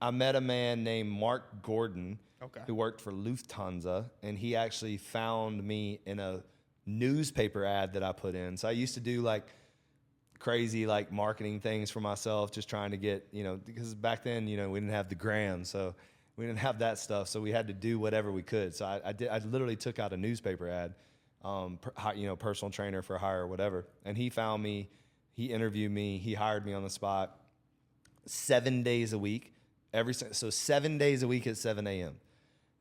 I met a man named Mark Gordon Okay. who worked for Lufthansa, and he actually found me in a newspaper ad that I put in. So I used to do like crazy like marketing things for myself, just trying to get, you know, because back then, you know, we didn't have the gram, so we didn't have that stuff, so we had to do whatever we could. So I literally took out a newspaper ad, you know, personal trainer for hire or whatever, and he found me, he interviewed me, he hired me on the spot, 7 days a week, so 7 days a week at 7 a.m.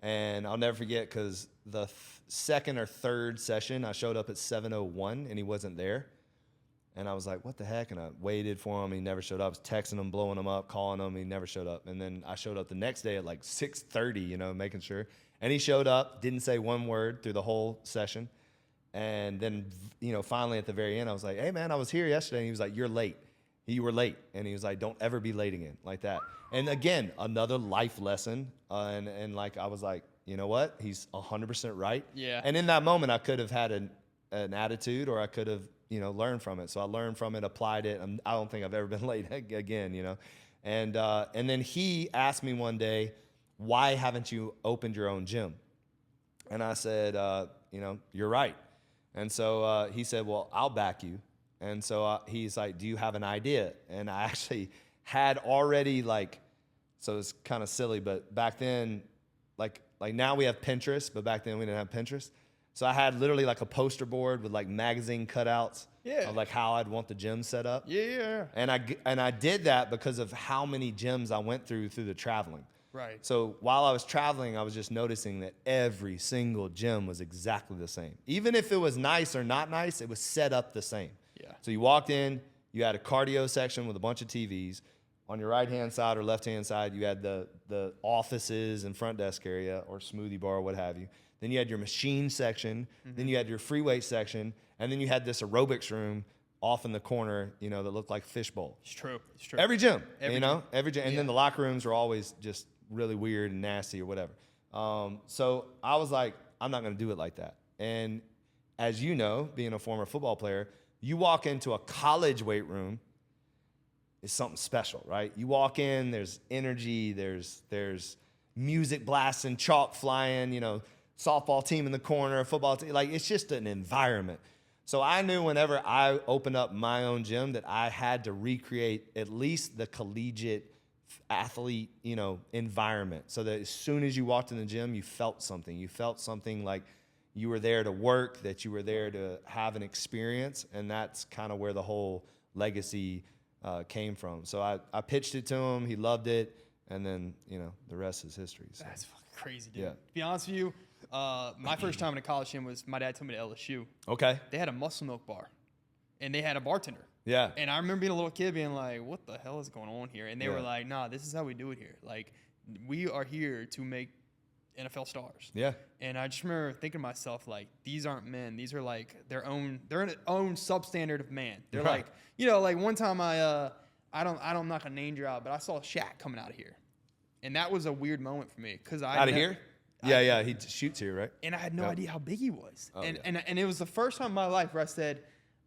And I'll never forget because the second or third session, I showed up at 7:01 and he wasn't there. And I was like, what the heck? And I waited for him. He never showed up. I was texting him, blowing him up, calling him. He never showed up. And then I showed up the next day at like 6:30, you know, making sure. And he showed up, didn't say one word through the whole session. And then, you know, finally at the very end, I was like, hey, man, I was here yesterday. And he was like, you're late. You were late. And he was like, don't ever be late again, like that. And again, another life lesson. And like, I was like, you know what? He's 100% right. Yeah. And in that moment, I could have had an attitude, or I could have, you know, learned from it. So I learned from it, applied it. I don't think I've ever been late again, you know. And then he asked me one day, why haven't you opened your own gym? And I said, you know, you're right. And so he said, well, I'll back you. And so he's like, do you have an idea? And I actually had already like, so it's kind of silly, but back then, like now we have Pinterest, but back then we didn't have Pinterest. So I had literally like a poster board with like magazine cutouts of like how I'd want the gym set up. Yeah. And I did that because of how many gyms I went through the traveling. Right. So while I was traveling, I was just noticing that every single gym was exactly the same. Even if it was nice or not nice, it was set up the same. Yeah. So you walked in, you had a cardio section with a bunch of TVs. On your right-hand side or left-hand side, you had the offices and front desk area or smoothie bar or what have you. Then you had your machine section. Mm-hmm. Then you had your free weight section. And then you had this aerobics room off in the corner, you know, that looked like a fishbowl. It's true. Every gym, every gym. And then the locker rooms are always just really weird and nasty or whatever. So I was like, I'm not going to do it like that. And as you know, being a former football player, you walk into a college weight room, it's something special, right? You walk in, there's energy, there's music blasting, chalk flying, you know, softball team in the corner, football team, like it's just an environment. So I knew whenever I opened up my own gym that I had to recreate at least the collegiate athlete, you know, environment, so that as soon as you walked in the gym, you felt something. You felt something like you were there to work, that you were there to have an experience, and that's kind of where the whole legacy came from. So I pitched it to him. He loved it. And then, you know, the rest is history. So. That's fucking crazy, dude. Yeah. To be honest with you, my first time in a college gym was my dad took me to LSU. Okay. They had a muscle milk bar, and they had a bartender. Yeah. And I remember being a little kid being like, what the hell is going on here? And they were like, nah, this is how we do it here. Like, we are here to make NFL stars. Yeah. And I just remember thinking to myself, like, these aren't men. These are like they're an own substandard of man. They're like, you know, like one time I'm not gonna name drop, but I saw Shaq coming out of here. And that was a weird moment for me. Out of here? Yeah, he shoots here, right? And I had no idea how big he was. Oh, and it was the first time in my life where I said,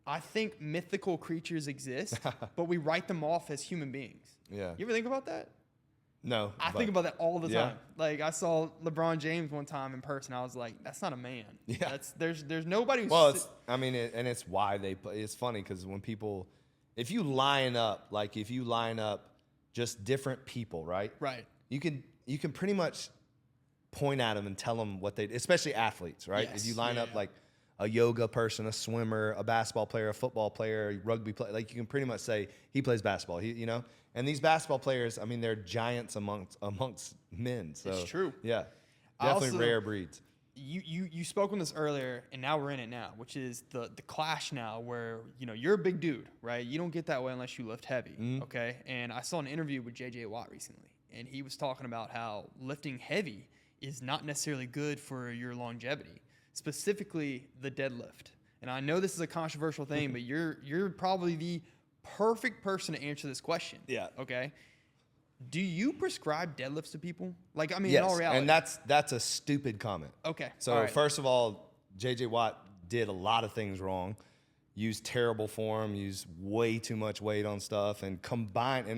I think mythical creatures exist, but we write them off as human beings. Yeah. You ever think about that? No. I think about that all the time. Like, I saw LeBron James one time in person. I was like, that's not a man. Yeah. There's nobody who's... Well, it's why they play. It's funny because when people... If you line up just different people, right? Right. You can pretty much point at them and tell them what they... Especially athletes, right? Yes. If you line up like a yoga person, a swimmer, a basketball player, a football player, a rugby player, like you can pretty much say he plays basketball. You know? And these basketball players, I mean, they're giants amongst men. So it's true. Yeah. Definitely rare breeds. You spoke on this earlier, and now we're in it now, which is the clash now where, you know, you're a big dude, right? You don't get that way unless you lift heavy, okay? And I saw an interview with J.J. Watt recently, and he was talking about how lifting heavy is not necessarily good for your longevity, specifically the deadlift. And I know this is a controversial thing, but you're probably the perfect person to answer this question. Yeah. Okay? Do you prescribe deadlifts to people? Like, I mean, yes, in all reality. And that's a stupid comment. Okay. So first of all, J.J. Watt did a lot of things wrong. Used terrible form, used way too much weight on stuff, and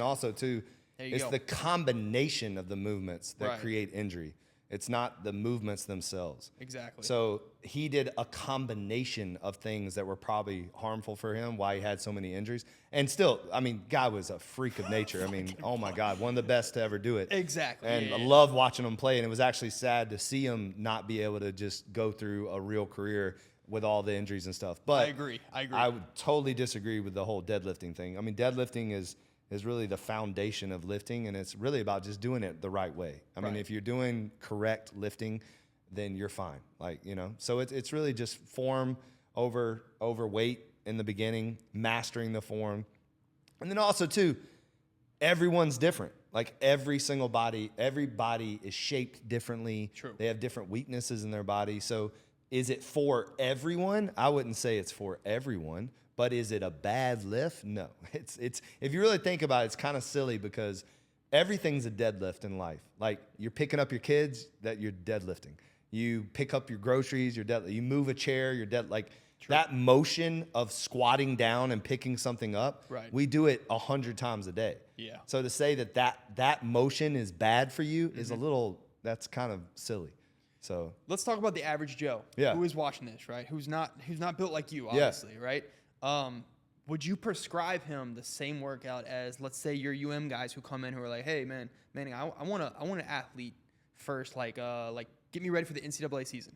also too, There you It's go. the combination of the movements that Right. create injury. It's not the movements themselves. Exactly. So he did a combination of things that were probably harmful for him, why he had so many injuries. And still, I mean, guy was a freak of nature. I mean, oh my God, one of the best to ever do it. Exactly. And Yeah, I yeah. love watching him play. And it was actually sad to see him not be able to just go through a real career with all the injuries and stuff. But I agree. I would totally disagree with the whole deadlifting thing. I mean, deadlifting is really the foundation of lifting, and it's really about just doing it the right way. I mean, Right. if you're doing correct lifting, then you're fine. Like, you know, so it's really just form over weight in the beginning, mastering the form. And then also too, everyone's different. Like every body is shaped differently. True. They have different weaknesses in their body. So is it for everyone? I wouldn't say it's for everyone. But is it a bad lift? No. It's if you really think about it, it's kind of silly because everything's a deadlift in life. Like you're picking up your kids, that you're deadlifting. You pick up your groceries, you're deadlift. You move a chair, you're dead. Like that motion of squatting down and picking something up, Right. we do it 100 times a day. Yeah. So to say that motion is bad for you is a little, that's kind of silly. So Let's talk about the average Joe. Yeah. Who is watching this, right? Who's not built like you, obviously, right? Would you prescribe him the same workout as, let's say, your UM guys who come in who are like, hey man, Manning, I want an athlete first, like get me ready for the NCAA season.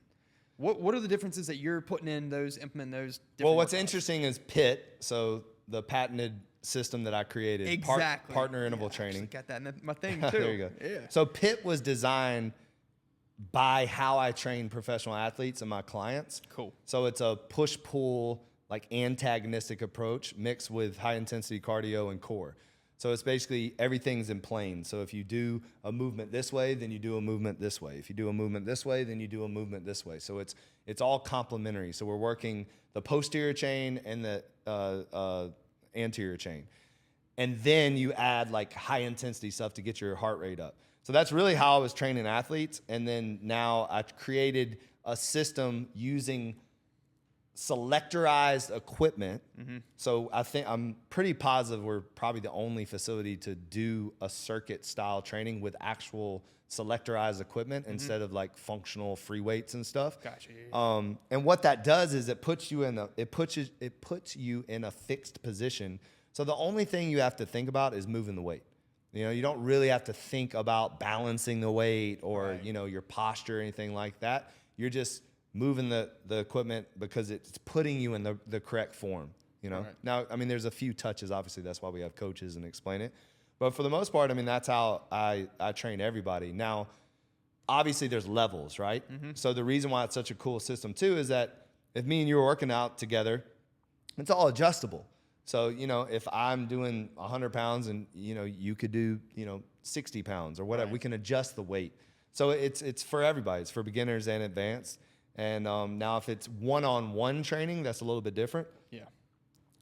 What are the differences that you're putting in implement those different well, what's workouts? interesting is PIT, so the patented system that I created, Exactly. partner interval I training. actually got that in my thing too. There you go. Yeah. So PIT was designed by how I train professional athletes and my clients. Cool. So it's a push-pull, like antagonistic approach mixed with high-intensity cardio and core. So it's basically everything's in plane. So if you do a movement this way, then you do a movement this way. If you do a movement this way, then you do a movement this way. So it's all complementary. So we're working the posterior chain and the anterior chain. And then you add like high-intensity stuff to get your heart rate up. So that's really how I was training athletes. And then now I've created a system using selectorized equipment. So I think I'm pretty positive we're probably the only facility to do a circuit style training with actual selectorized equipment instead of like functional free weights and stuff. Gotcha. Yeah. And what that does is it puts you in a fixed position. So the only thing you have to think about is moving the weight. You know, you don't really have to think about balancing the weight or, Right. you know, your posture or anything like that. You're just moving the equipment because it's putting you in the correct form, you know? Right. Now, I mean, there's a few touches. Obviously, that's why we have coaches and explain it. But for the most part, I mean, that's how I train everybody. Now, obviously, there's levels, right? So the reason why it's such a cool system, too, is that if me and you are working out together, it's all adjustable. So, you know, if I'm doing 100 pounds and, you know, you could do, 60 pounds or whatever, Right. we can adjust the weight. So it's for everybody. It's for beginners and advanced. And now if it's one-on-one training, that's a little bit different. Yeah.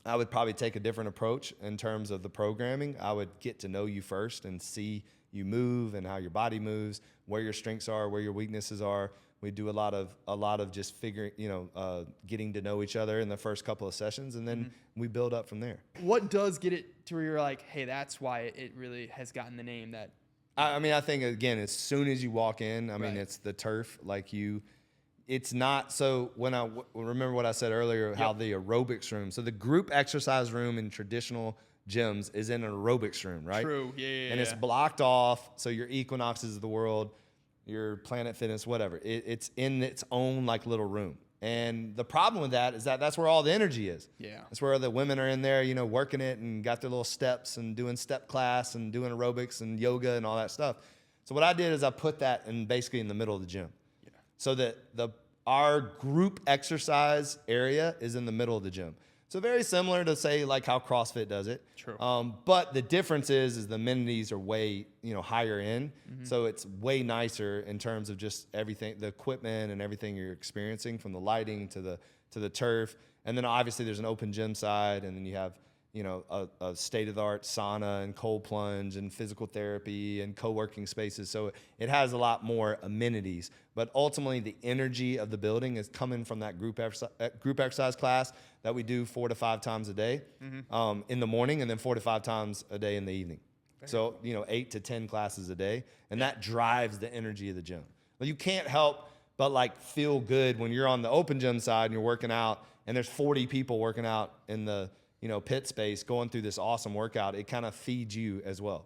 I would probably take a different approach in terms of the programming. I would get to know you first and see you move and how your body moves, where your strengths are, where your weaknesses are. We do a lot of just figuring, getting to know each other in the first couple of sessions, and then we build up from there. What does get it to where you're like, hey, that's why it really has gotten the name that? I mean, I think, again, as soon as you walk in, I mean, Right. it's the turf. Like it's not, so when remember what I said earlier, how the aerobics room, so the group exercise room in traditional gyms is in an aerobics room, right? True. Yeah. And it's blocked off, so your Equinoxes of the world, your Planet Fitness, whatever, it's in its own like little room. And the problem with that is that that's where all the energy is. Yeah. That's where the women are in there, working it and got their little steps and doing step class and doing aerobics and yoga and all that stuff. So what I did is I put that basically in the middle of the gym. Yeah. So that our group exercise area is in the middle of the gym. So very similar to, say, like how CrossFit does it. True. But the difference is the amenities are way, higher in. So it's way nicer in terms of just everything, the equipment and everything you're experiencing, from the lighting to the turf. And then obviously there's an open gym side, and then you have, a state-of-the-art sauna and cold plunge and physical therapy and co-working spaces. So it has a lot more amenities. But ultimately, the energy of the building is coming from that group exercise class that we do 4 to 5 times a day in the morning, and then 4 to 5 times a day in the evening. So, 8 to 10 classes a day. And that drives the energy of the gym. Well, you can't help but like feel good when you're on the open gym side and you're working out and there's 40 people working out in the, pit space going through this awesome workout. It kind of feeds you as well.